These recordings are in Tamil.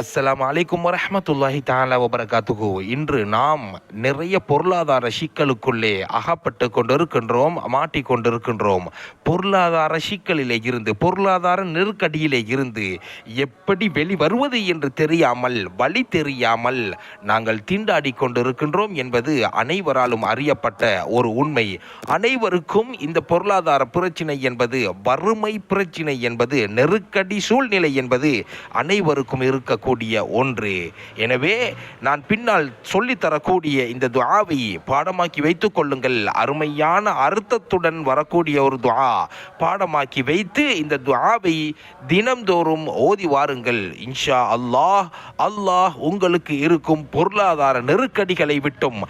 அஸ்ஸலாமு அலைக்கும் வரஹ்மத்துல்லாஹி தஆலா வபரகாத்துஹு. இன்று நாம் நிறைய பொருளாதார சிக்கலுக்குள்ளே அகப்பட்டு கொண்டிருக்கின்றோம், மாட்டிக்கொண்டிருக்கின்றோம். பொருளாதார சிக்கலிலே இருந்து, பொருளாதார நெருக்கடியிலே இருந்து எப்படி வெளிவருவது என்று தெரியாமல், வழி தெரியாமல் நாங்கள் திண்டாடி கொண்டிருக்கின்றோம் என்பது அனைவராலும் அறியப்பட்ட ஒரு உண்மை. அனைவருக்கும் இந்த பொருளாதார பிரச்சினை என்பது, வறுமை பிரச்சினை என்பது, நெருக்கடி சூழ்நிலை என்பது அனைவருக்கும் இருக்க கூடிய ஒன்று. எனவே நான் பின்னால் சொல்லித்தரக்கூடிய இந்த துஆவை பாடமாக்கி வைத்துக் கொள்ளுங்கள். அருமையான அர்த்தத்துடன் வரக்கூடிய ஒரு துஆ. பாடமாக்கி வைத்து இந்த துஆவை தினம்தோறும் ஓதி வாருங்கள். இன்ஷா அல்லாஹ், அல்லாஹ் உங்களுக்கு இருக்கும் பொருளாதார நெருக்கடிகளை விட்டும்,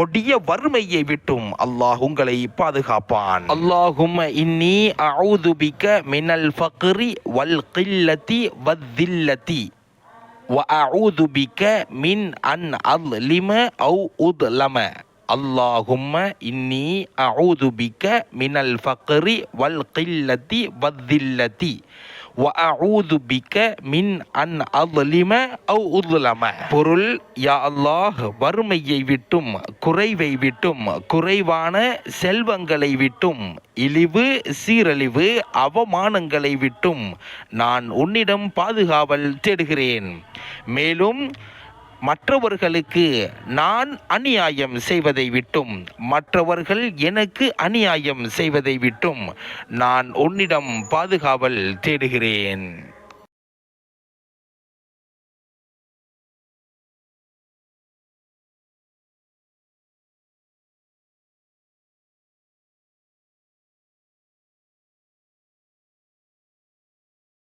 கொடிய வறுமையை விட்டும் அல்லாஹ் உங்களை பாதுகாப்பான். அல்லாஹும்ம இன்னி அஊது பிக மினல் ஃபக்ரி வல் கில்லதி வத்தில்லதி وأعوذ بك من أن أظلم أو أظلم. اللهم إني أعوذ بك من الفقر والقلة والذلة وأعوذ بك من أن أظلم أو أظلم. பொருள், யா அல்லாஹ், வறுமையை விட்டும், குறைவை விட்டும், குறைவான செல்வங்களை விட்டும், இழிவு, சீரழிவு, அவமானங்களை விட்டும் நான் உன்னிடம் பாதுகாவல் தேடுகிறேன். மேலும் மற்றவர்களுக்கு நான் அநியாயம் செய்வதை விட்டும், மற்றவர்கள் எனக்கு அநியாயம் செய்வதை விட்டும் நான் உன்னிடம் பாதுகாவல் தேடுகிறேன்.